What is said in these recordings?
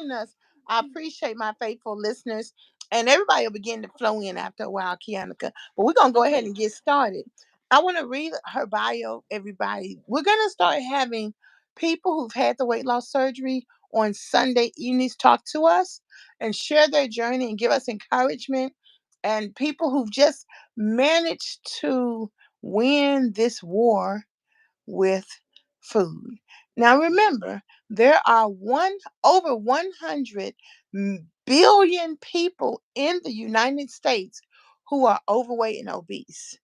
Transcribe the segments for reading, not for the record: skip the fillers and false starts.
joining us. I appreciate my faithful listeners, and everybody will begin to flow in after a while, Kyonica. But we're going to go ahead Okay. and get started. I want to read her bio, everybody. We're going to start having people who've had the weight loss surgery on Sunday evenings talk to us and share their journey and give us encouragement. And people who've just managed to win this war with food. Now remember, there are over 100 billion people in the United States who are overweight and obese.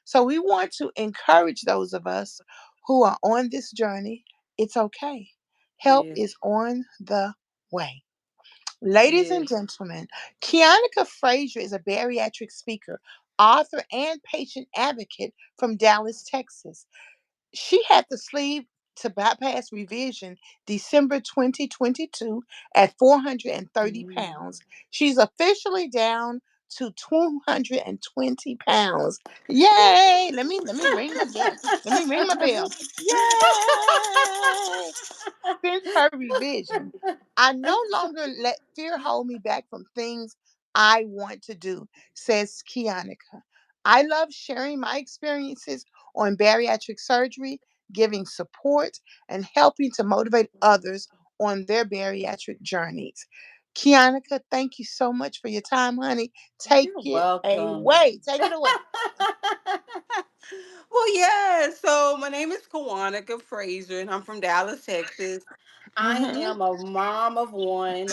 So we want to encourage those of us who are on this journey. It's okay. Help Yes. is on the way. Ladies and Yes. gentlemen, Kwyonnica Frazier is a bariatric speaker, author, and patient advocate from Dallas, Texas. She had the sleeve to bypass revision December 2022 at 430 Mm. pounds. She's officially down to 220 pounds. Yay! Let me ring my bell. Let me ring my bell. Yay! Since her revision, I no longer let fear hold me back from things I want to do, says Kyonica. I love sharing my experiences on bariatric surgery, giving support, and helping to motivate others on their bariatric journeys. Kyonica, thank you so much for your time, honey. Take You're it welcome. away. Take it away. Well, yeah. So my name is Kwyonnica Frazier, and I'm from Dallas, Texas. I Mm-hmm. am a mom of one,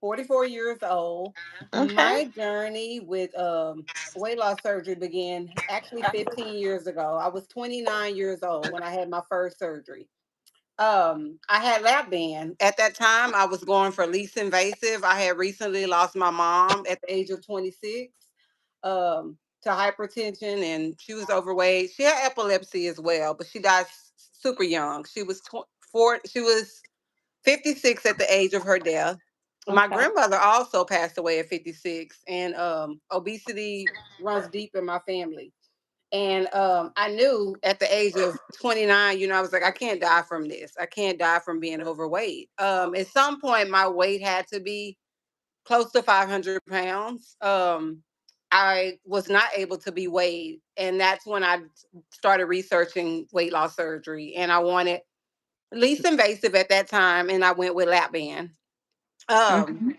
44 years old. Okay. My journey with weight loss surgery began actually 15 years ago. I was 29 years old when I had my first surgery. I had lap band. At that time, I was going for least invasive. I had recently lost my mom at the age of 26 to hypertension, and she was overweight. She had epilepsy as well, but she died super young. She was 56 at the age of her death. My Okay. grandmother also passed away at 56, and obesity runs deep in my family. And I knew at the age of 29, I was like, I can't die from this. I can't die from being overweight. At some point, my weight had to be close to 500 pounds. I was not able to be weighed. And that's when I started researching weight loss surgery. And I wanted least invasive at that time. And I went with lap band. Um, Mhm.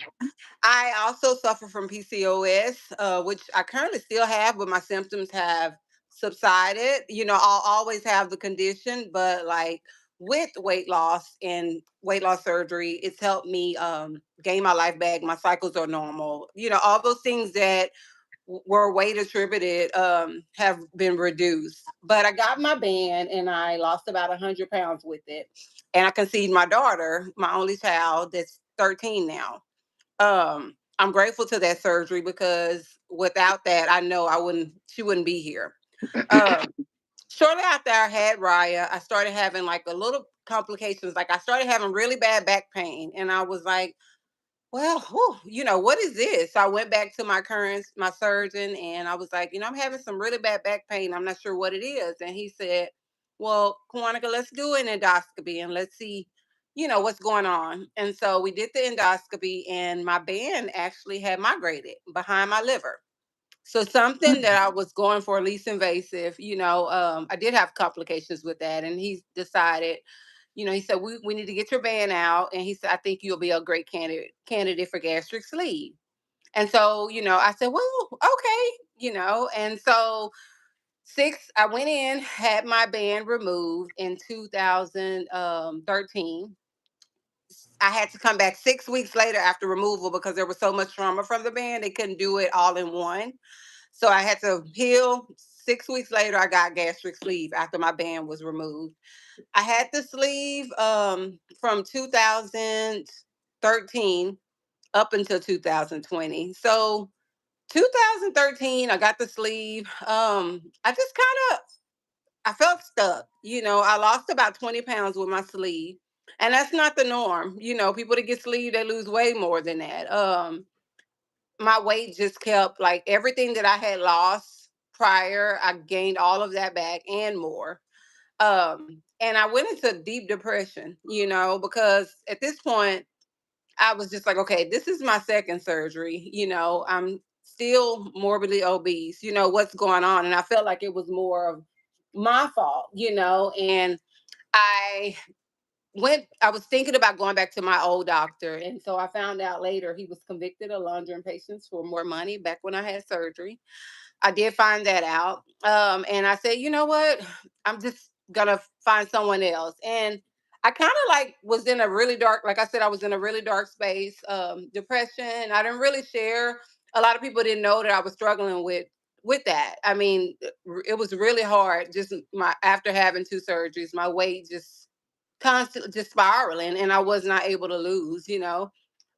I also suffer from PCOS, which I currently still have, but my symptoms have subsided. I'll always have the condition, but like with weight loss and weight loss surgery, it's helped me gain my life back. My cycles are normal. All those things that were weight attributed have been reduced. But I got my band and I lost about 100 pounds with it. And I conceived my daughter, my only child, that's 13 now. I'm grateful to that surgery because without that, I know she wouldn't be here. Um, Shortly after I had Raya, I started having like a little complications. Like I started having really bad back pain, and I was like, well, whew, what is this? So I went back to my surgeon, and I was like, I'm having some really bad back pain. I'm not sure what it is. And he said, well, Kwyonnica, let's do an endoscopy and let's see, what's going on. And so we did the endoscopy, and my band actually had migrated behind my liver. So something that I was going for least invasive, I did have complications with that. And he decided, he said, we need to get your band out. And he said, I think you'll be a great candidate for gastric sleeve. And so, I said, well, okay, and so I went in, had my band removed in 2013. I had to come back 6 weeks later after removal because there was so much trauma from the band. They couldn't do it all in one. So I had to heal. 6 weeks later, I got gastric sleeve after my band was removed. I had the sleeve from 2013 up until 2020. So 2013, I got the sleeve. I just kind of I felt stuck. I lost about 20 pounds with my sleeve. And that's not the norm. People that get sleeve, they lose way more than that. My weight just kept like everything that I had lost prior, I gained all of that back and more. And I went into deep depression, because at this point I was just like, okay, this is my second surgery. I'm still morbidly obese. What's going on? And I felt like it was more of my fault, and I I was thinking about going back to my old doctor. And so I found out later he was convicted of laundering patients for more money back when I had surgery. I did find that out. And I said, you know what? I'm just gonna find someone else. And I kind of like was in a really dark, like I said, I was in a really dark space, depression. I didn't really share. A lot of people didn't know that I was struggling with that. I mean, it was really hard. Just my after having two surgeries, my weight just constantly just spiraling, and I was not able to lose.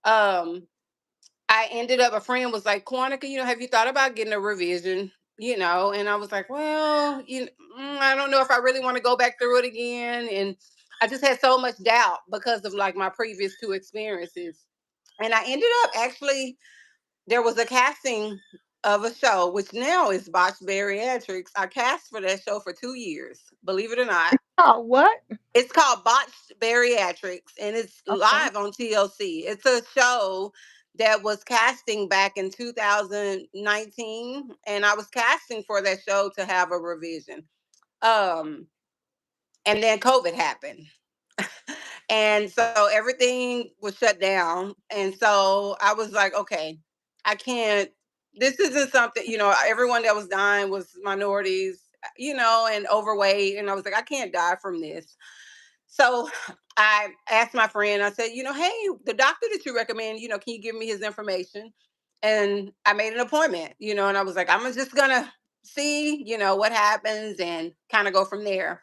Um, I ended up, a friend was like, Quantica, have you thought about getting a revision? And I was like, well, I don't know if I really want to go back through it again. And I just had so much doubt because of like my previous two experiences. And I ended up actually, there was a casting of a show, which now is Botched Bariatrics. I cast for that show for 2 years, believe it or not. Oh, what? It's called Botched Bariatrics, and it's Okay. live on TLC. It's a show that was casting back in 2019, and I was casting for that show to have a revision. Um, and then COVID happened. And so everything was shut down. And so I was like, okay, I can't, this isn't something, everyone that was dying was minorities, and overweight. And I was like, I can't die from this. So I asked my friend, I said, hey, the doctor that you recommend, can you give me his information? And I made an appointment, and I was like, I'm just going to see, what happens and kind of go from there.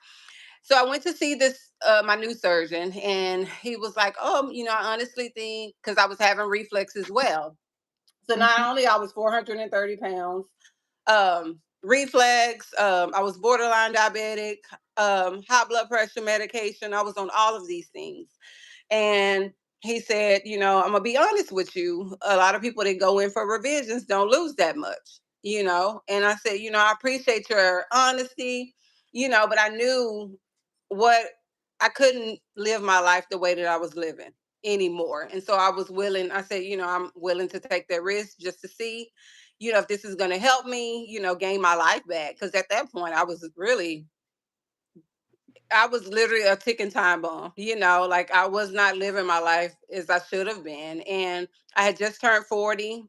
So I went to see this, my new surgeon, and he was like, oh, I honestly think, because I was having reflux as well. So not Mhm. only I was 430 pounds, reflex. I was borderline diabetic, high blood pressure medication. I was on all of these things. And he said, I'm gonna be honest with you. A lot of people that go in for revisions don't lose that much, And I said, I appreciate your honesty, but I knew what I couldn't live my life the way that I was living anymore. And so I was willing, I said, I'm willing to take that risk just to see, if this is going to help me, gain my life back. Because at that point, I was literally a ticking time bomb, like I was not living my life as I should have been. And I had just turned 40.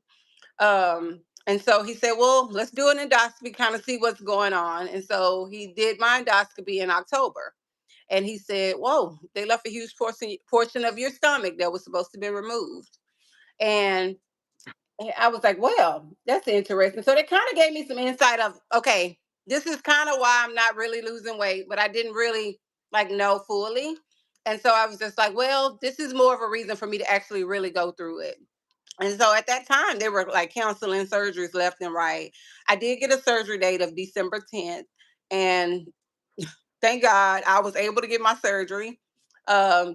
And so he said, well, let's do an endoscopy, kind of see what's going on. And so he did my endoscopy in October. And he said, whoa, they left a huge portion of your stomach that was supposed to be removed. And I was like, well, that's interesting. So that kind of gave me some insight of, okay, this is kind of why I'm not really losing weight, but I didn't really like know fully. And so I was just like, well, this is more of a reason for me to actually really go through it. And so at that time, they were like counseling surgeries left and right. I did get a surgery date of December 10th. And thank God I was able to get my surgery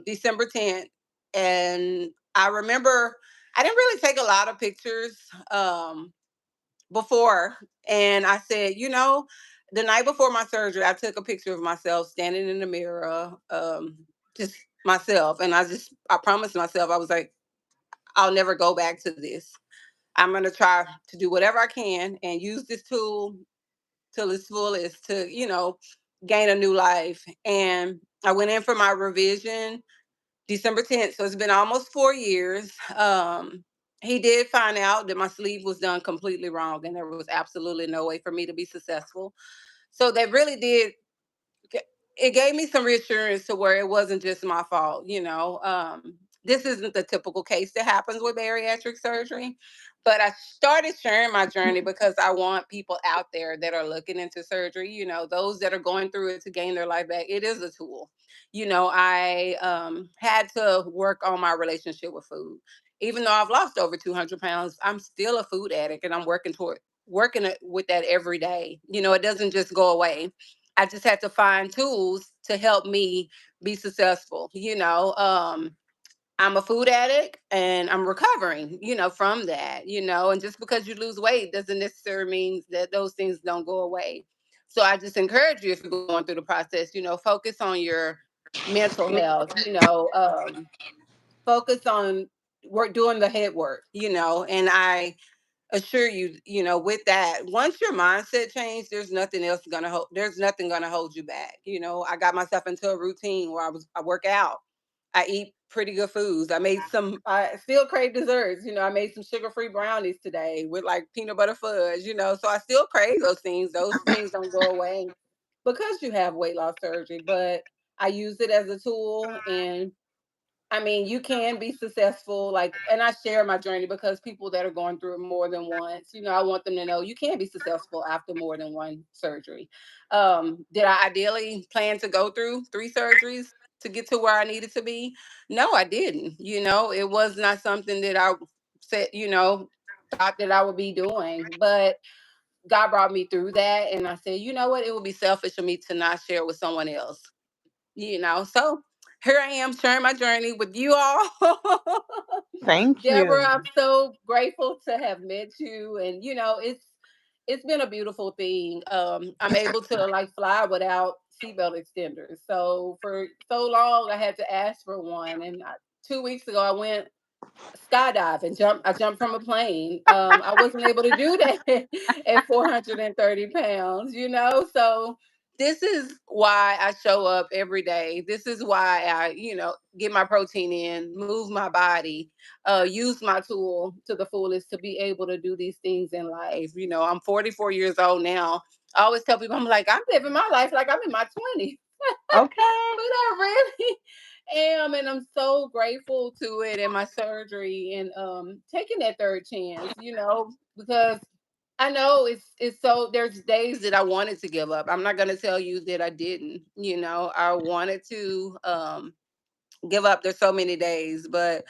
December 10th. And I remember I didn't really take a lot of pictures before. And I said, the night before my surgery, I took a picture of myself standing in the mirror, just myself. And I promised myself, I was like, I'll never go back to this. I'm going to try to do whatever I can and use this tool till its fullest to, gain a new life. And I went in for my revision December 10th. So it's been almost 4 years. He did find out that my sleeve was done completely wrong and there was absolutely no way for me to be successful. So that really did, it gave me some reassurance to where it wasn't just my fault. This isn't the typical case that happens with bariatric surgery, but I started sharing my journey because I want people out there that are looking into surgery, those that are going through it to gain their life back. It is a tool. I had to work on my relationship with food. Even though I've lost over 200 pounds, I'm still a food addict, and I'm with that every day. It doesn't just go away. I just had to find tools to help me be successful. I'm a food addict and I'm recovering, from that, and just because you lose weight doesn't necessarily mean that those things don't go away. So I just encourage you, if you're going through the process, focus on your mental health, focus on work doing the head work, and I assure you, with that, once your mindset change, there's nothing gonna hold you back. I got myself into a routine where I work out, I eat pretty good foods. I still crave desserts. I made some sugar-free brownies today with like peanut butter fudge, so I still crave those things. Those things don't go away because you have weight loss surgery, but I use it as a tool. And I mean, you can be successful, like, and I share my journey because people that are going through it more than once, I want them to know you can be successful after more than one surgery. Did I ideally plan to go through 3 surgeries to get to where I needed to be? No, I didn't. It was not something that I said, thought that I would be doing, but God brought me through that. And I said, you know what? It would be selfish of me to not share with someone else. So here I am sharing my journey with you all. Thank Deborah, you. I'm so grateful to have met you. And it's been a beautiful thing. I'm able to like fly without seatbelt extenders. So for so long I had to ask for one. And 2 weeks ago I went skydive and jump. I jumped from a plane. I wasn't able to do that at 430 pounds, So this is why I show up every day. This is why I, get my protein in, move my body, use my tool to the fullest to be able to do these things in life. I'm 44 years old now. I always tell people, I'm like, I'm living my life like I'm in my 20s. Okay. But I really am, and I'm so grateful to it and my surgery and taking that third chance, because I know it's so there's days that I wanted to give up. I'm not gonna tell you that I didn't, I wanted to give up. There's so many days, but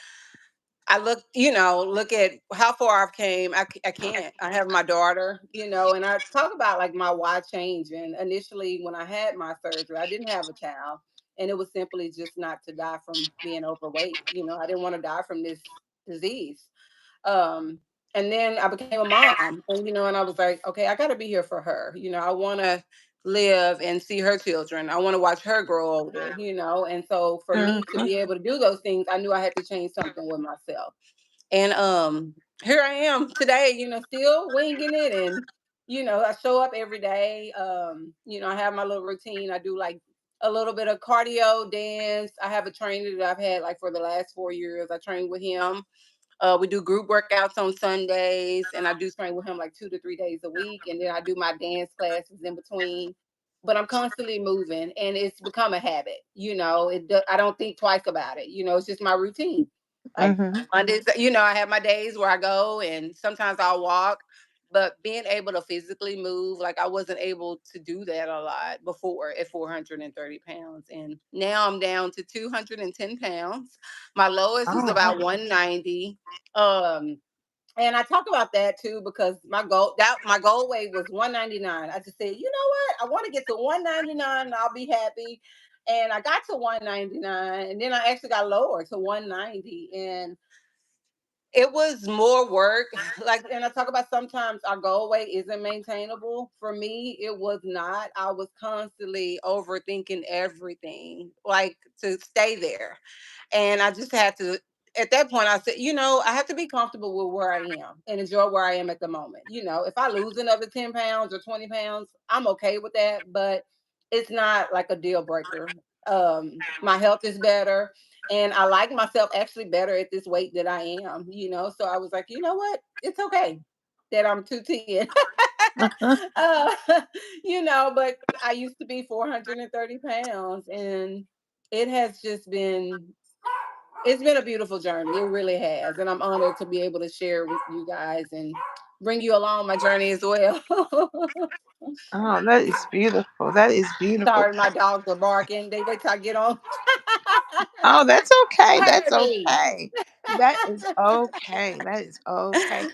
I look at how far I've came. I can't. I have my daughter, and I talk about like my why change. And initially, when I had my surgery, I didn't have a child, and it was simply just not to die from being overweight. I didn't want to die from this disease. Um, and then I became a mom, and I was like, okay, I got to be here for her. I want to live and see her children. I want to watch her grow older. And so for me to Mhm. be able to do those things, I knew I had to change something with myself. And here I am today, still winging it. And I show up every day. I have my little routine. I do like a little bit of cardio, dance. I have a trainer that I've had like for the last 4 years. I train with him. We do group workouts on Sundays, and I do train with him like 2 to 3 days a week, and then I do my dance classes in between. But I'm constantly moving, and it's become a habit. I don't think twice about it. It's just my routine. Like Mhm. Mondays, I have my days where I go, and sometimes I'll walk. But being able to physically move, like I wasn't able to do that a lot before at 430 pounds, and now I'm down to 210 pounds. My lowest was Oh, about 190. Um, and I talk about that too because my goal weight was 199. I just said, you know what? I want to get to 199 and I'll be happy. And I got to 199, and then I actually got lower to 190. And it was more work. Like, and I talk about sometimes our goal weight isn't maintainable. For me, it was not. I was constantly overthinking everything, like to stay there. And I just had to, at that point, I said, I have to be comfortable with where I am and enjoy where I am at the moment. If I lose another 10 pounds or 20 pounds, I'm okay with that, but it's not like a deal breaker. My health is better, and I like myself actually better at this weight that I am, So I was like, you know what? It's okay that I'm 210. uh, but I used to be 430 pounds, and it has just been it's been a beautiful journey. It really has. And I'm honored to be able to share with you guys and bring you along my journey as well. oh, that is beautiful. That is beautiful. Sorry, my dogs are barking. They wait till I get on. Oh, that's okay. That's Hear me. okay. That is okay. That is okay.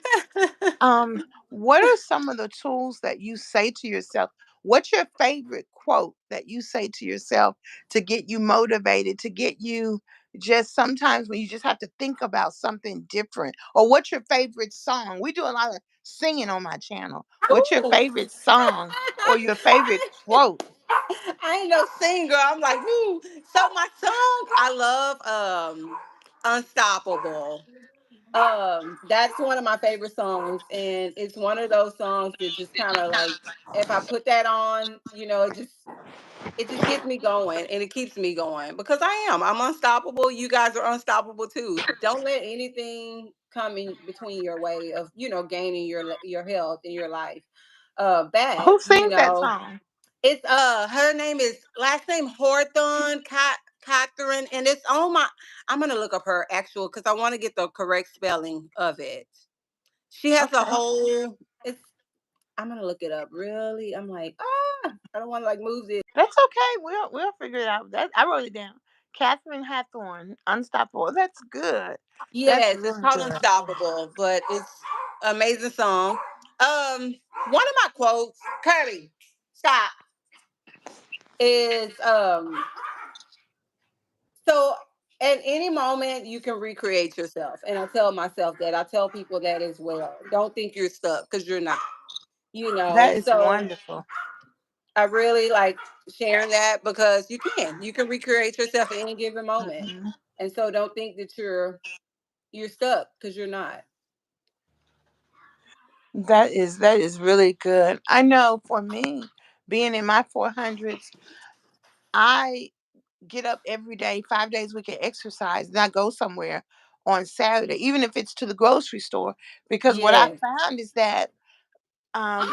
What are some of the tools that you say to yourself? What's your favorite quote that you say to yourself to get you motivated, to get you just sometimes when you just have to think about something different? Or what's your favorite song? We do a lot of singing on my channel. What's your Ooh. favorite song or your favorite quote? I ain't no singer. I'm like, woo. So my songs, I love Unstoppable. That's one of my favorite songs, and it's one of those songs that just kind of like, if I put that on, it just gets me going, and it keeps me going because I'm unstoppable. You guys are unstoppable too. Don't let anything come in between your way of gaining your health in your life. Back, Who sings that song? it's her name is last name Horthon Catherine, and it's on my. I'm gonna look up her actual because I want to get the correct spelling of it. She has a Okay. whole. It's. I'm gonna look it up. Really, I'm like, I don't want to like move it. That's okay. We'll figure it out. That I wrote it down. Catherine Hathorn, Unstoppable. That's good. That's Yes, it's really called good. Unstoppable, but it's amazing song. One of my quotes, Curry, stop, is so at any moment you can recreate yourself. And I tell myself that. I tell people that as well. Don't think you're stuck because you're not. That is So wonderful. I really like sharing that because you can recreate yourself at any given moment. Mhm. And so don't think that you're stuck because you're not. That is really good. I know for me, being in my 400s, I get up every day, 5 days a week, and exercise. And I go somewhere on Saturday, even if it's to the grocery store, because what I Yes. found is that um,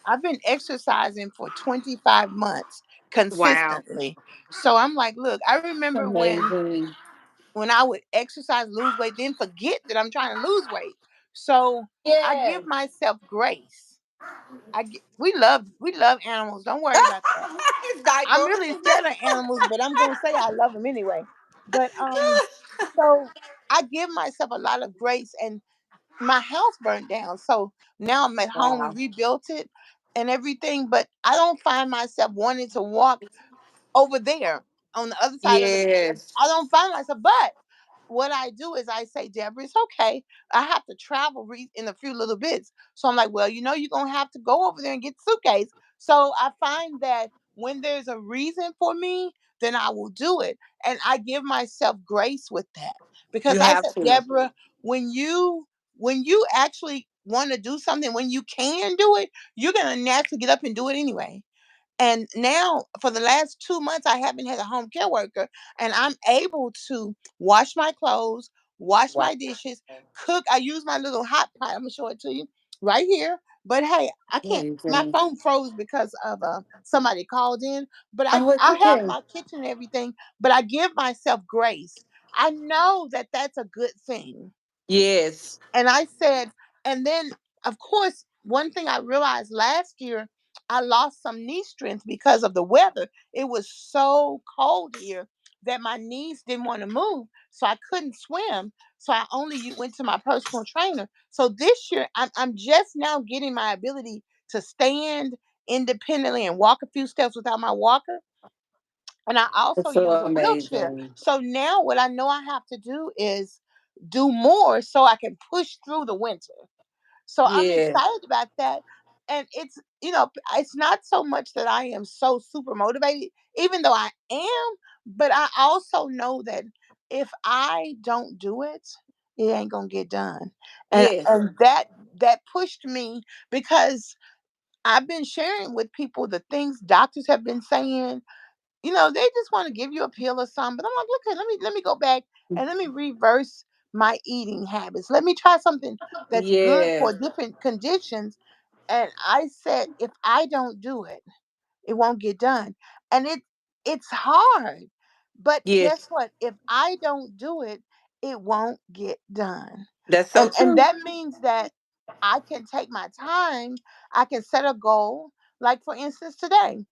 I've been exercising for 25 months Wow. consistently. So I'm like, look, I remember Amazing. when I would exercise, lose weight, then forget that I'm trying to lose weight. So I give Yes. myself grace. We love animals. Don't worry about that. His I'm diaper. really scared of animals, but I'm gonna say I love them anyway. But so I give myself a lot of grace, and my house burnt down. So now I'm at home. We Wow. rebuilt it and everything, but I don't find myself wanting to walk over there on the other side of the. Yes. I don't find myself, but what I do is I say, Deborah, it's okay. I have to travel in a few little bits. So I'm like, well, you're going to have to go over there and get the suitcase. So I find that when there's a reason for me, then I will do it. And I give myself grace with that. Because You I have said, to. Deborah, when you actually want to do something, when you can do it, you're going to naturally get up and do it anyway. And now, for the last 2 months, I haven't had a home care worker, and I'm able to wash my clothes, wash Wow. my dishes, cook. I use my little hot pot. I'm gonna show it to you right here. But hey, I can't. My Amazing. phone froze because of somebody called in. But I Oh, it's I have okay. my kitchen and everything. But I give myself grace. I know that that's a good thing. Yes. And I said, and then of course, one thing I realized last year, I lost some knee strength because of the weather. It was so cold here that my knees didn't want to move, so I couldn't swim. So I only went to my personal trainer. So this year, I'm just now getting my ability to stand independently and walk a few steps without my walker. And I also It's so use a wheelchair. amazing. So now what I know I have to do is do more so I can push through the winter. So I'm Yeah. excited about that. And it's not so much that I am so super motivated, even though I am, but I also know that if I don't do it, it ain't gonna get done. And Yes. and that pushed me because I've been sharing with people the things doctors have been saying. They just want to give you a pill or something. But I'm like, look, let me go back and let me reverse my eating habits. Let me try something that's good Yeah. for different conditions. And I said, if I don't do it, it won't get done. And it's hard. But guess Yes. what? If I don't do it, it won't get done. That's so And true. that means that I can take my time, I can set a goal. Like for instance, today,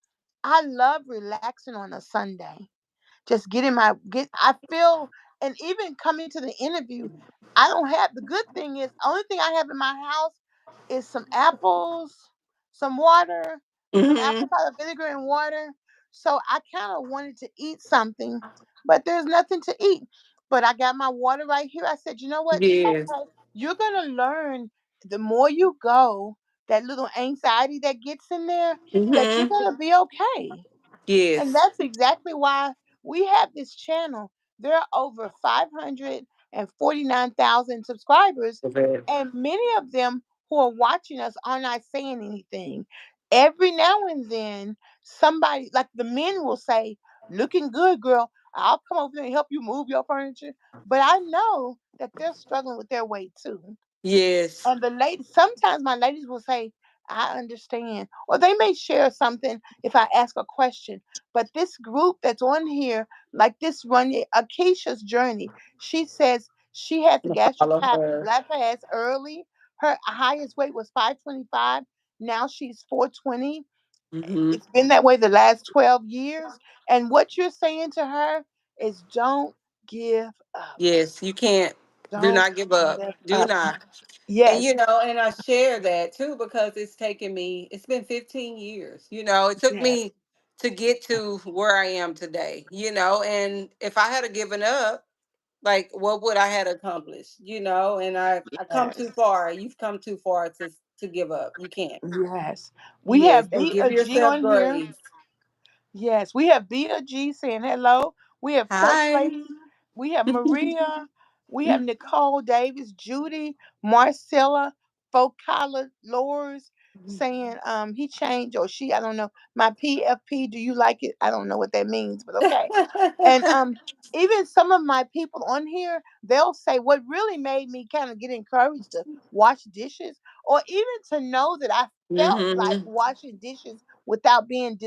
I love relaxing on a Sunday. Just getting my get I feel, and even coming to the interview, I don't have, the good thing is, only thing I have in my house is some apples, some water, some apple Hmm. cider vinegar and water. So I kind of wanted to eat something, but there's nothing to eat. But I got my water right here. I said, you know what? It's Yes. okay. You're gonna learn, the more you go, that little anxiety that gets in there, that you're Hmm. gonna be okay. And Yes. that's exactly why we have this channel. There are over 500. and 49,000 subscribers. Okay. And many of them who are watching us are not saying anything. Every now and then, somebody, like the men, will say, "Looking good, girl. I'll come over there and help you move your furniture." But I know that they're struggling with their weight too. Yes. And the ladies, sometimes my ladies will say, "I understand." Or they may share something if I ask a question. But this group that's on here, like this one, Akeisha's journey, she says she had the I'm gastric follow her. bypass early. Her highest weight was 525. Now she's 420. Hmm. It's been that way the last 12 years. And what you're saying to her is don't give up. Yes, you can't. Do Don't not give up. give Do up. not. And Yes, and I share that too because it's taken me, it's been 15 years. It took yes, me to get to where I am today, and if I had given up, like what would I had accomplished, and I come too yes. far. You've come too far to give up. You can't. Yes. We Yes, have and B give a G yourself on here. grace. Yes, we have B a G saying hello. We have First Hi. Lady. We have Maria. We have Nicole Davis, Judy, Marcella, Focala Lors saying he changed or she, I don't know. My PFP, do you like it? I don't know what that means, but okay. And even some of my people on here, they'll say what really made me kind of get encouraged to wash dishes, or even to know that I felt like Hmm. washing dishes without being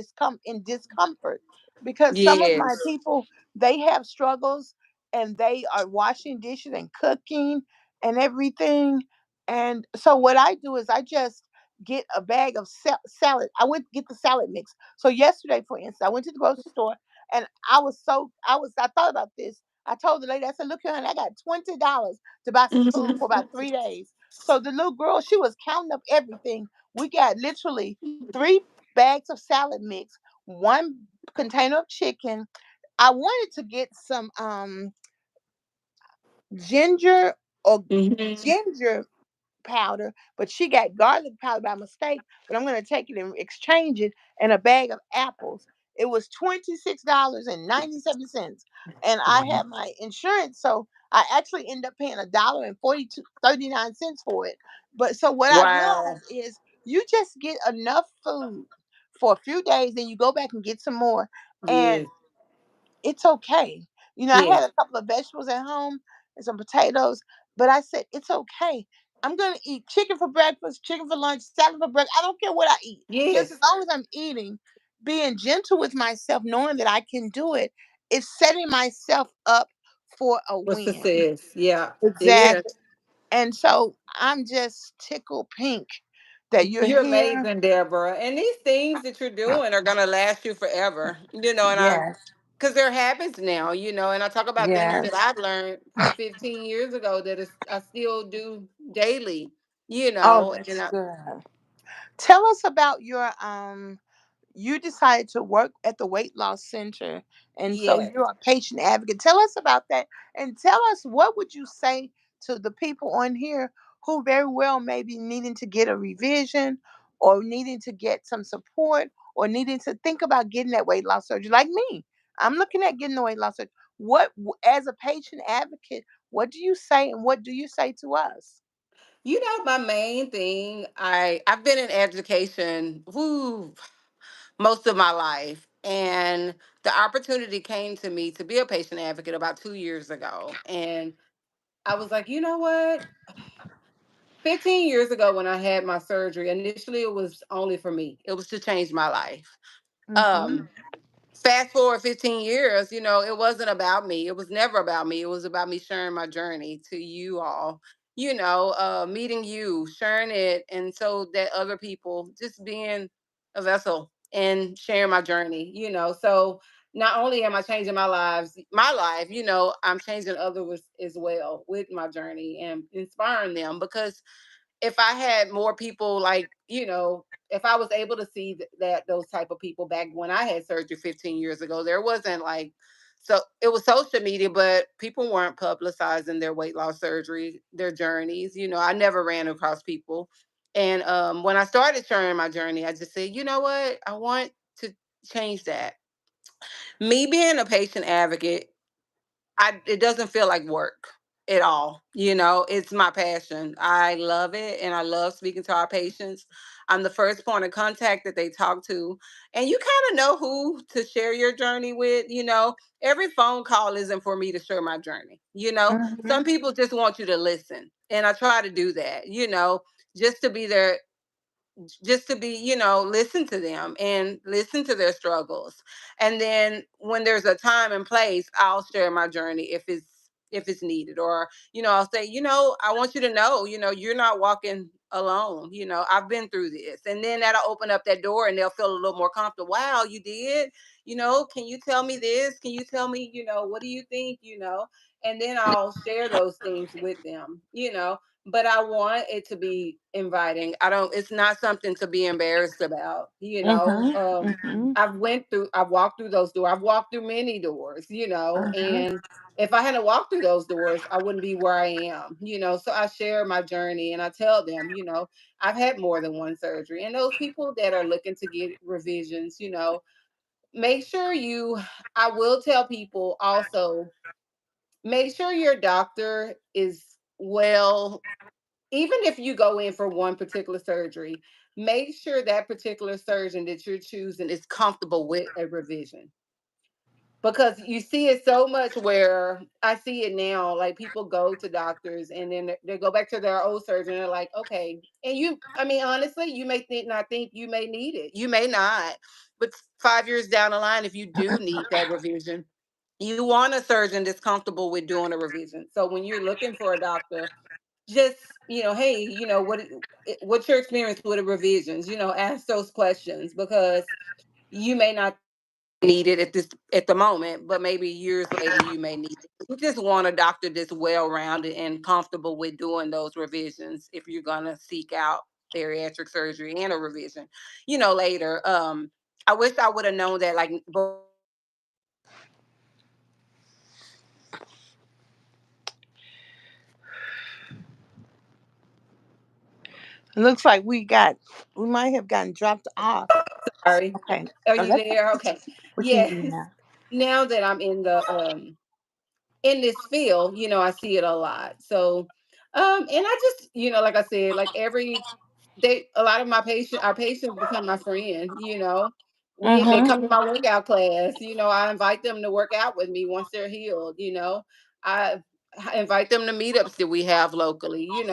in discomfort. Because some of my Yes. people, they have struggles and they are washing dishes and cooking and everything. And so what I do is I just get a bag of salad. I went to get the salad mix. So yesterday, for instance, I went to the grocery store and I thought about this. I told the lady, I said, "Look here, honey, I got $20 to buy some food for about 3 days." So the little girl, she was counting up everything. We got literally 3 bags of salad mix, one container of chicken. I wanted to get some ginger or Hmm. ginger powder, but she got garlic powder by mistake. But I'm gonna take it and exchange it, and a bag of apples. It was $26.97, and I have my insurance, so I actually end up paying $1.39 for it. But so what I Wow. realized is you just get enough food for a few days, then you go back and get some more, and Yes. it's okay. I had Yes. a couple of vegetables at home and some potatoes, but I said, it's okay. I'm going to eat chicken for breakfast, chicken for lunch, salad for breakfast. I don't care what I eat. Just as Yes. long as I'm eating, being gentle with myself, knowing that I can do it, is setting myself up for a For win. success. Yeah. Exactly. Yes. And so I'm just tickled pink that you're You're here. amazing, Deborah. And these things that you're doing are gonna last you forever. And I Yes. because they're habits now, and I talk about things that Yes. I've learned from 15 years ago that I still do daily, Oh, and that's good. Tell us about your you decided to work at the weight loss center, and so yes. you're a patient advocate. Tell us about that, and tell us what would you say to the people on here who very well may be needing to get a revision or needing to get some support or needing to think about getting that weight loss surgery, like me. I'm looking at getting the weight loss surgery. As a patient advocate, what do you say, and what do you say to us? My main thing, I've been in education, most of my life. And the opportunity came to me to be a patient advocate about 2 years ago. And I was like, you know what? 15 years ago when I had my surgery, initially it was only for me. It was to change my life. Mm-hmm. Um, Fast forward 15 years, it wasn't about me. It was never about me. It was about me sharing my journey to you all, meeting you, sharing it. And so that other people, just being a vessel and sharing my journey, So not only am I changing my life, I'm changing others as well with my journey and inspiring them because if I had more people like, if I was able to see that those type of people back when I had surgery 15 years ago, there wasn't like, so it was social media, but people weren't publicizing their weight loss surgery, their journeys. I never ran across people. And when I started sharing my journey, I just said, you know what? I want to change that. Me being a patient advocate, it doesn't feel like work. it all. It's my passion. I love it and I love speaking to our patients. I'm the first point of contact that they talk to. And you kind of know who to share your journey with. Every phone call isn't for me to share my journey. Some Mhm. people just want you to listen. And I try to do that, just to be there, just to be, listen to them and listen to their struggles. And then when there's a time and place, I'll share my journey if it's needed. Or, I'll say, I want you to know, you're not walking alone. I've been through this. And then that'll open up that door and they'll feel a little more comfortable. Wow, you did? Can you tell me this? Can you tell me, what do you think? And then I'll share those things with them. But I want it to be inviting. I don't it's not something to be embarrassed about. Mhm. Mhm. I've walked through those doors. I've walked through many doors, Mhm. and if I hadn't walked through those doors, I wouldn't be where I am. So I share my journey and I tell them, I've had more than one surgery. And those people that are looking to get revisions, make sure I will tell people also, make sure your doctor is well. Even if you go in for one particular surgery, make sure that particular surgeon that you're choosing is comfortable with a revision. Because you see it so much where I see it now, like people go to doctors and then they go back to their old surgeon. And they're like, okay. And I mean, honestly, you may not think you may need it. You may not. But 5 years down the line, if you do need that revision, you want a surgeon that's comfortable with doing a revision. So when you're looking for a doctor, just hey, what's your experience with the revisions? Ask those questions, because you may not need it at the moment, but maybe years later you may need it. You just want a doctor that's well rounded and comfortable with doing those revisions if you're gonna seek out bariatric surgery and a revision later. I wish I would have known that, like, It looks like we might have gotten dropped off. sorry. Okay. Are Oh, you that's there? Okay. we can hear Yes. you now. Now that I'm in this field, I see it a lot. So, and I just, like I said, like a lot of our patients become my friend. They Mhm. come to my workout class. I invite them to work out with me once they're healed. I invite them to meetups that we have locally.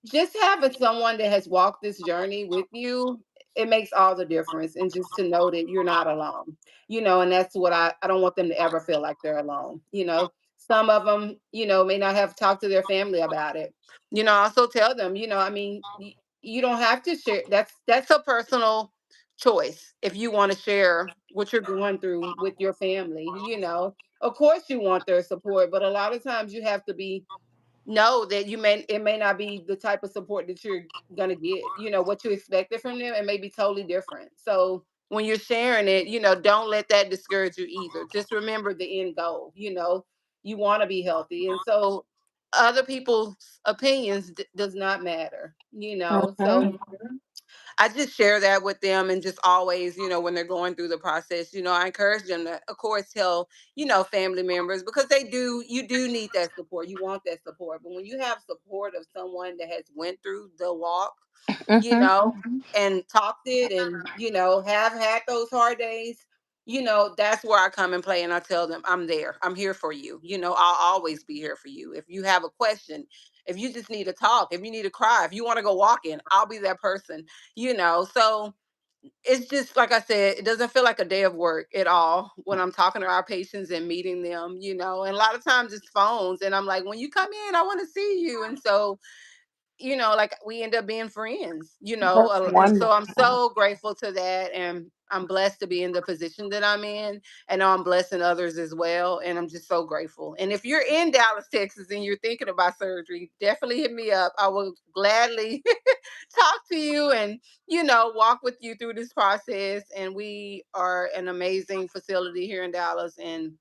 Just having someone that has walked this journey with you, it makes all the difference. And just to know that you're not alone. And that's what I don't want them to ever feel like they're alone. Some of them, may not have talked to their family about it. I also tell them, I mean, you don't have to share. That's a personal choice. If you want to share what you're going through with your family, of course you want their support, but a lot of times you have to be know that it may not be the type of support that you're gonna get. What you expected from them, it may be totally different. So when you're sharing it, don't let that discourage you either. Just remember the end goal. You want to be healthy, and so other people's opinions does not matter. So Mhm. I just share that with them, and just always, when they're going through the process, I encourage them to, of course, tell, family members, because you do need that support. You want that support. But when you have support of someone that has went through the walk, you Mhm. know, and talked it, and, have had those hard days, that's where I come and play. And I tell them, I'm there. I'm here for you. I'll always be here for you. If you have a question, if you just need to talk, if you need to cry, if you want to go walking, I'll be that person. So it's just like I said, it doesn't feel like a day of work at all when I'm talking to our patients and meeting them. And a lot of times it's phones, and I'm like, when you come in, I want to see you. And so, like, we end up being friends. That's And so I'm wonderful. so grateful to that. And I'm blessed to be in the position that I'm in. And I'm blessing others as well. And I'm just so grateful. And if you're in Dallas, Texas, and you're thinking about surgery, definitely hit me up. I will gladly talk to you and, walk with you through this process. And we are an amazing facility here in Dallas. And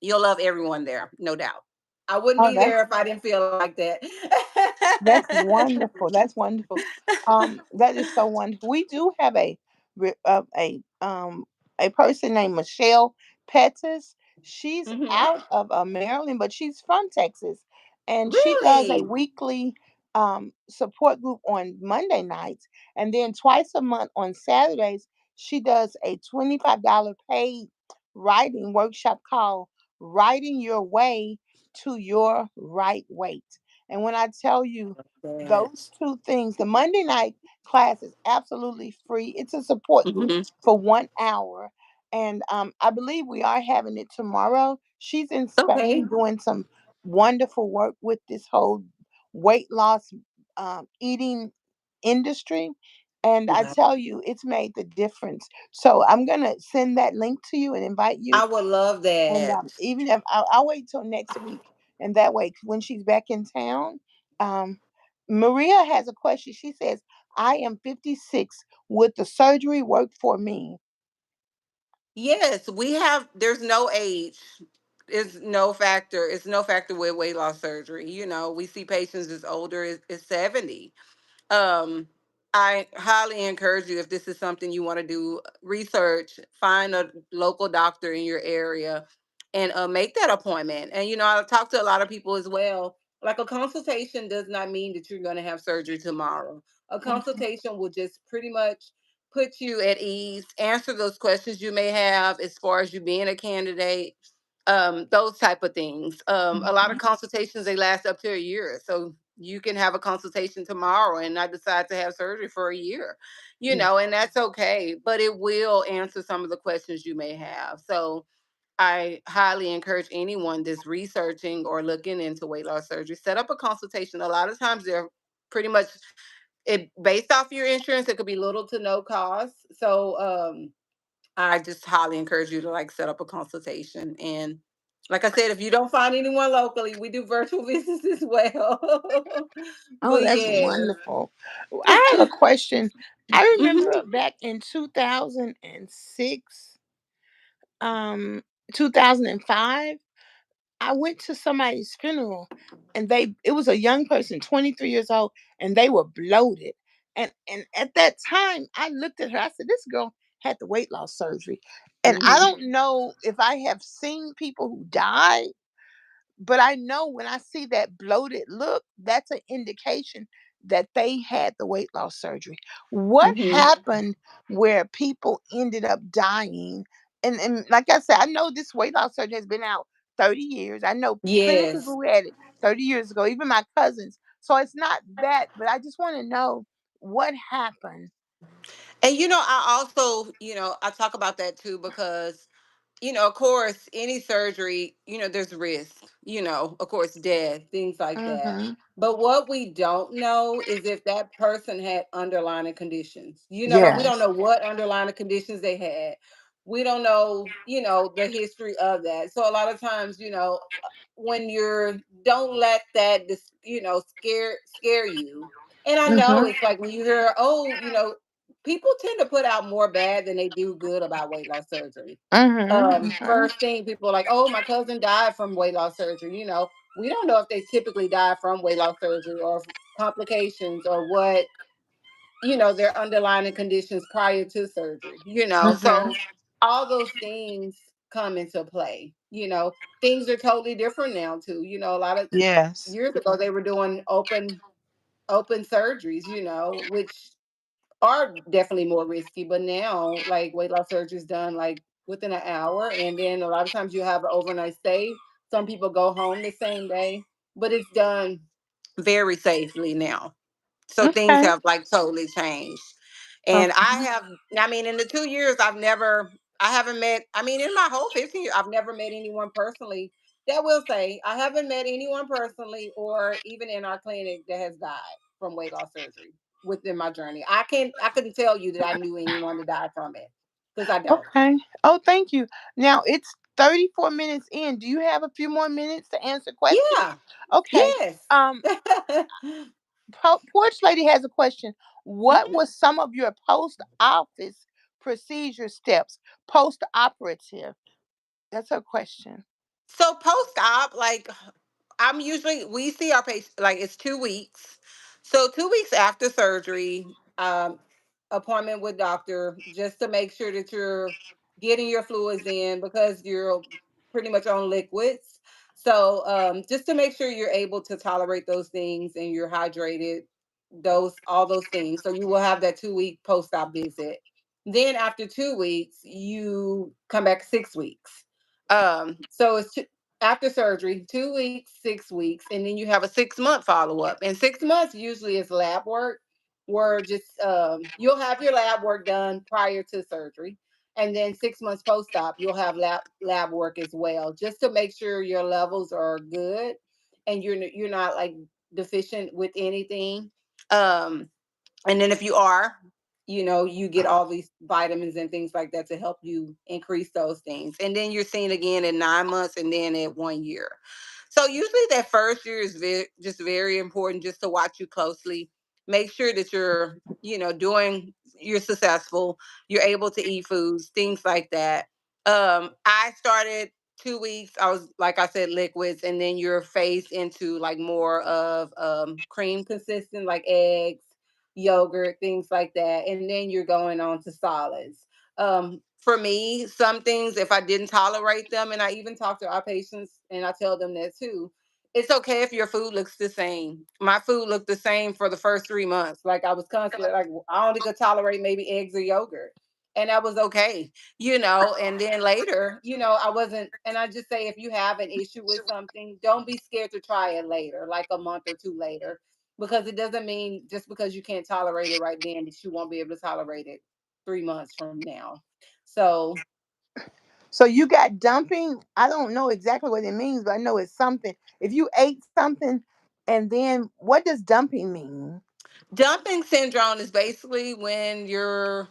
you'll love everyone there, no doubt. I wouldn't Oh, be there if I didn't feel like that. that's wonderful. That's wonderful. That is so wonderful. We do have re- uh, a um a person named Michelle Pettis. She's Hmm. out of Maryland, but she's from Texas, and she does a Really? weekly support group on Monday nights, and then twice a month on Saturdays she does a $25 paid writing workshop called "Writing Your Way to Your Right Weight." And when I tell you That. those two things, the Monday night class is absolutely free. It's a support group Hmm. for 1 hour. And I believe we are having it tomorrow. She's in Spain Okay. doing some wonderful work with this whole weight loss eating industry. And I Wow. tell you, it's made the difference. So I'm going to send that link to you and invite you. I would love And that. even if I'll wait till next week. And that way, when she's back in town, um, Maria has a question. She says, I am 56. Would the surgery work for me? Yes, we have. There's no age. It's no factor. It's no factor with weight loss surgery. We see patients as older as 70. um I highly encourage you, if this is something you want to do, research, find a local doctor in your area, and make that appointment. And I talk to a lot of people as well. Like, a consultation does not mean that you're going to have surgery tomorrow. A Mhm, consultation will just pretty much put you at ease, answer those questions you may have as far as you being a candidate, those type of things. A lot of mhm, consultations, they last up to a year, so you can have a consultation tomorrow and not decide to have surgery for a year, yeah. and that's okay, but it will answer some of the questions you may have. So I highly encourage anyone that's researching or looking into weight loss surgery, set up a consultation. A lot of times they're pretty much, it based off your insurance, it could be little to no cost. So I just highly encourage you to, like, set up a consultation. And like I said, if you don't find anyone locally, we do virtual visits as well. Oh, But that's yeah. wonderful. I have a question. I remember Mhm. back in 2006, um, 2005. I went to somebody's funeral and it was a young person, 23 years old, and they were bloated. And at that time I looked at her, I said, this girl had the weight loss surgery. And I Mhm. don't know if I have seen people who died, but I know when I see that bloated look, that's an indication that they had the weight loss surgery. What Mhm. happened where people ended up dying? And like I said, I know this weight loss surgery has been out 30 years. I know plenty of people Yes. who had it 30 years ago, even my cousins. So it's not that, but I just want to know what happened. And I also, I talk about that too, because of course, any surgery, there's risk, of course, death, things like that. Mm-hmm. But what we don't know is if that person had underlying conditions. We don't Yes. know what underlying conditions they had. We don't know, the history of that. So a lot of times, when you're, don't let that, scare you. And I know Mm-hmm. it's like when you hear, oh, people tend to put out more bad than they do good about weight loss surgery. Mm-hmm. First thing, people are like, oh, my cousin died from weight loss surgery. We don't know if they typically die from weight loss surgery, or complications, or what, their underlying conditions prior to surgery. Mm-hmm. So all those things come into play. Things are totally different now too. A lot of Yes. years ago they were doing open surgeries, which are definitely more risky. But now, like, weight loss surgery is done like within an hour, and then a lot of times you have an overnight stay. Some people go home the same day, but it's done very safely now. So things Okay. have, like, totally changed. And Okay. I mean, in the 2 years, I haven't met, I mean, in my whole 15 years, I've never met anyone personally that will say, I haven't met anyone personally or even in our clinic that has died from weight loss surgery within my journey. I couldn't tell you that I knew anyone that died from it, because I don't. Okay. Oh, thank you. Now it's 34 minutes in. Do you have a few more minutes to answer questions? Yeah. Okay. Yes. Um, Porch Lady has a question. What Mhm. was some of your post-office procedure steps, post-operative? That's her question. So post-op, like, we see our patient, like, it's 2 weeks. So 2 weeks after surgery, appointment with doctor, just to make sure that you're getting your fluids in, because you're pretty much on liquids. So just to make sure you're able to tolerate those things and you're hydrated, those all those things. So you will have that 2 week post op visit. Then after 2 weeks, you come back 6 weeks. So it's after surgery, 2 weeks, 6 weeks, and then you have a 6 month follow up. And 6 months usually is lab work, where just you'll have your lab work done prior to surgery, and then 6 months post op you'll have lab work as well, just to make sure your levels are good and you're not like deficient with anything. um and then if you are, you get all these vitamins and things like that to help you increase those things, and then you're seen again in 9 months and then at 1 year. So usually that first year is just very important, just to watch you closely, make sure that you're successful, you're able to eat foods, things like that. I started 2 weeks, I was, like I said, liquids, and then you're phased into like more of cream consistent, like eggs, yogurt, things like that. And then you're going on to solids. For me, some things, if I didn't tolerate them, and I even talk to our patients and I tell them that too, it's okay if your food looks the same. My food looked the same for the first 3 months. Like I was constantly like, I only could tolerate maybe eggs or yogurt. And that was okay, and then later, I wasn't, and I just say, if you have an issue with something, don't be scared to try it later, like a month or two later, because it doesn't mean just because you can't tolerate it right then that you won't be able to tolerate it 3 months from now. So So you got dumping. I don't know exactly what it means, but I know it's something. If you ate something, and then what does dumping mean? dumping syndrome is basically when you're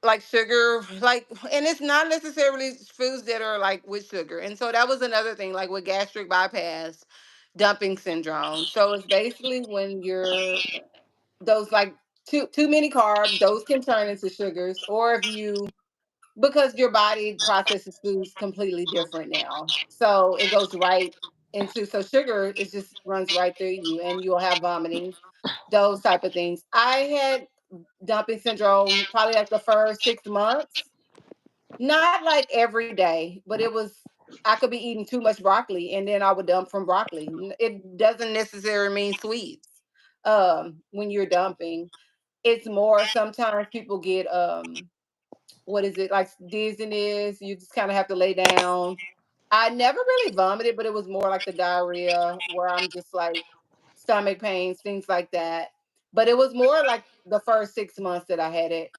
like sugar, like, and it's not necessarily foods that are like with sugar. And so that was another thing, like with gastric bypass, dumping syndrome. So it's basically when you're those like too many carbs, those can turn into sugars, or if you, because your body processes foods completely different now. So it goes right into, so sugar is just runs right through you and you'll have vomiting, those type of things. I had dumping syndrome probably like the first 6 months. Not like every day, but it was, I could be eating too much broccoli and then I would dump from broccoli. It doesn't necessarily mean sweets. When you're dumping, it's more, sometimes people get what is it, like dizziness, you just kind of have to lay down. I never really vomited, but it was more like the diarrhea where I'm just like stomach pains, things like that. But it was more like the first 6 months that I had it.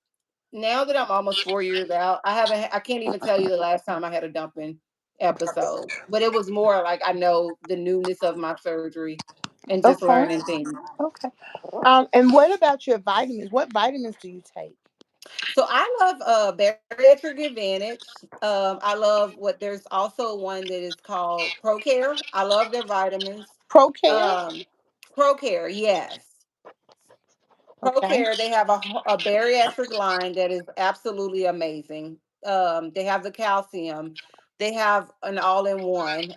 Now that I'm almost 4 years out, I can't even tell you the last time I had a dumping episode. But it was more like, I know the newness of my surgery and just Okay. learning things. Okay. And what about your vitamins? What vitamins do you take? So I love Bariatric Advantage. I love what, there's also one that is called ProCare. I love their vitamins. ProCare. Um, ProCare, yes. Okay. ProCare, they have a bariatric line that is absolutely amazing. They have the calcium. They have an all-in-one.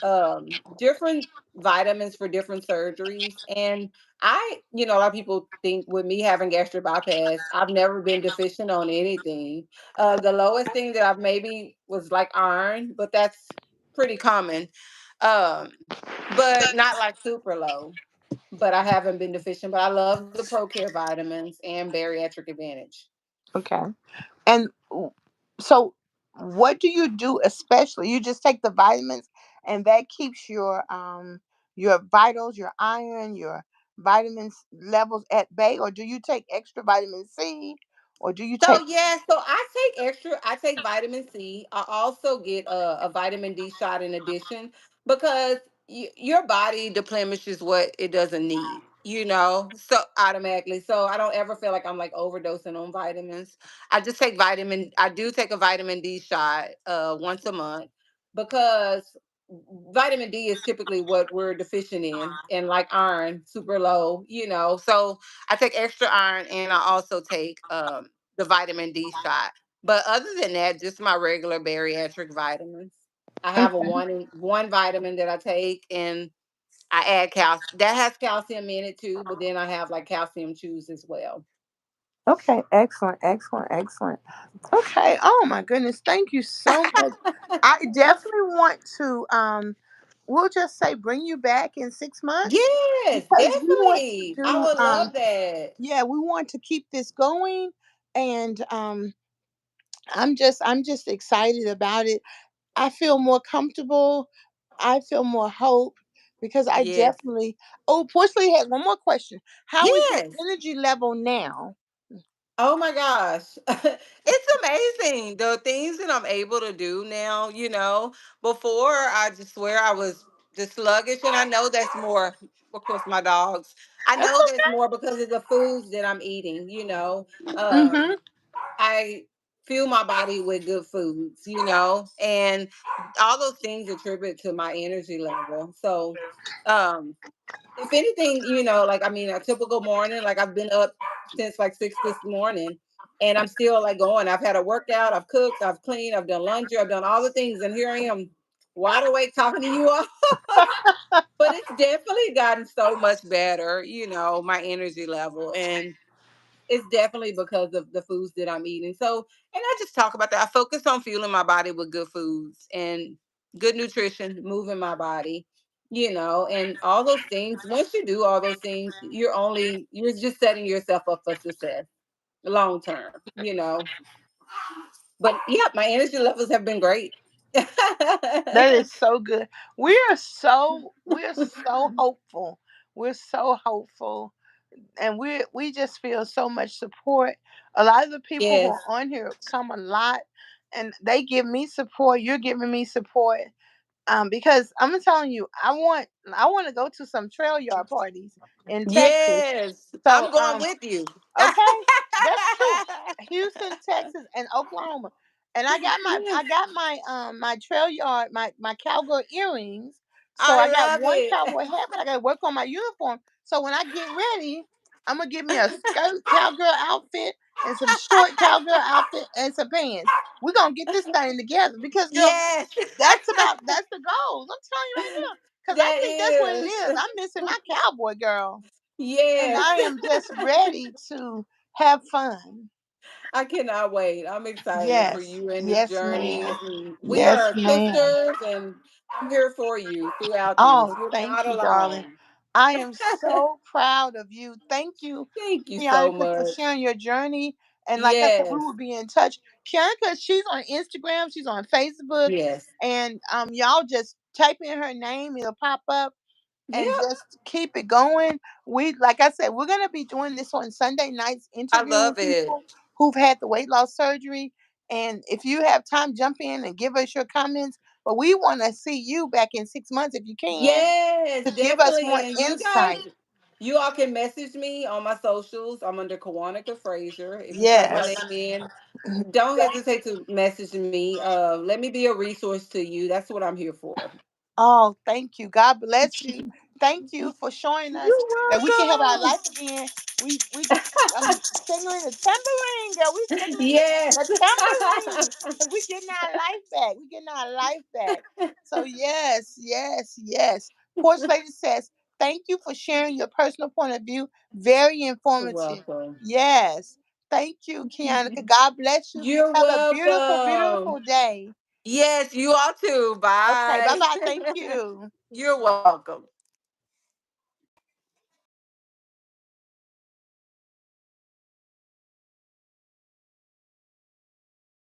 Different vitamins for different surgeries. And a lot of people think with me having gastric bypass, I've never been deficient on anything. The lowest thing that I've maybe was like iron, but that's pretty common. Um, but not like super low, but I haven't been deficient. But I love the ProCare vitamins and Bariatric Advantage. Okay. And so, what do you do? Especially, you just take the vitamins, and that keeps your vitals, your iron, your vitamins levels at bay, or do you take extra vitamin C, or do you So take? yeah, so I take extra. I take vitamin C. I also get a vitamin D shot in addition, because your body deplenishes what it doesn't need. So automatically. So I don't ever feel like I'm like overdosing on vitamins. I just take vitamin. I do take a vitamin D shot once a month, because vitamin D is typically what we're deficient in, and like iron, super low. So I take extra iron, and I also take the vitamin D shot. But other than that, just my regular bariatric vitamins. I have a Okay. one vitamin that I take, and I add calcium. That has calcium in it too, but then I have like calcium chews as well. Okay. Excellent. Excellent. Excellent. Okay. Oh my goodness. Thank you so much. I definitely want to we'll just say bring you back in 6 months Yes, because we want to definitely. I do would love that. yeah, we want to keep this going, and I'm just excited about it. I feel more comfortable. I feel more hope because I Yes. definitely. Oh, Porcelain has one more question. How is your Yes. energy level now? Oh my gosh. It's amazing the things that I'm able to do now, Before I just swear I was just sluggish, and I know that's more, of course, my dogs. I That's know that's more because of the foods that I'm eating. okay. Um I fuel my body with good foods, and all those things attribute to my energy level. So, um, if anything, like, I mean, a typical morning, like, I've been up since like 6 this morning, and I'm still like going. I've had a workout, I've cooked, I've cleaned, I've done laundry, I've done all the things, and here I am, wide awake talking to you all. But it's definitely gotten so much better, my energy level, and it's definitely because of the foods that I'm eating. So, and I just talk about that. I focus on fueling my body with good foods and good nutrition, moving my body, and all those things. Once you do all those things, you're just setting yourself up for success long term. But yeah, my energy levels have been great. That is so good. We're so hopeful. We're so hopeful, and we just feel so much support. A lot of the people who Yes. are on here come a lot, and they give me support. You're giving me support. Because I'm telling you, I want to go to some trail yard parties in Texas. Yes. So I'm going with you. okay, that's true. Houston, Texas, and Oklahoma. And I got my trail yard, my cowgirl earrings. So I I got love one it. cowboy hat, but I gotta work on my uniform. So when I get ready, I'm gonna give me a skirt cowgirl outfit and some short cowgirl outfit and some pants. We're gonna get this thing together because girl, Yes. that's the goals. I'm telling you right now. Cause I That think that's what it is. is. I'm missing my cowboy girl. And Yes. I am just ready to have fun. I cannot wait. I'm excited for Yes. you and this Yes, journey. ma'am. And we Yes, are ma'am. sisters, and I'm here for you throughout this. Oh, You're thank not you, darling. alone. I am so proud of you. Thank you, Thank you so Kyonica, for much. sharing your journey. And like I said, we will Yes. be in touch. Kyonica, she's on Instagram, she's on Facebook, Yes. and y'all just type in her name, it'll pop up and Yep. just keep it going. We, like I said, we're gonna be doing this on Sunday nights, I interviewing love it. people who've had the weight loss surgery. And if you have time, jump in and give us your comments. But we want to see you back in 6 months if you can Yes, to give us definitely. more And you guys, insight. you all can message me on my socials. I'm under Kwyonnica Frazier. If you type my Yes. name in, don't hesitate to message me. Let me be a resource to you. That's what I'm here for. Oh, thank you. God bless you. Thank you for showing us You're that we can have our welcome. life again. We signaling the tambourine, girl. We signaling Yes. the tambourine because we getting our life back. We getting our life back. So yes, yes, yes. Porch Lady says, "Thank you for sharing your personal point of view. Very You're informative." welcome. Yes. Thank you, Kiana. God bless you. You're Have a beautiful, welcome. beautiful day. Yes, you all too. Okay. Bye Bye. bye. Thank you. You're welcome.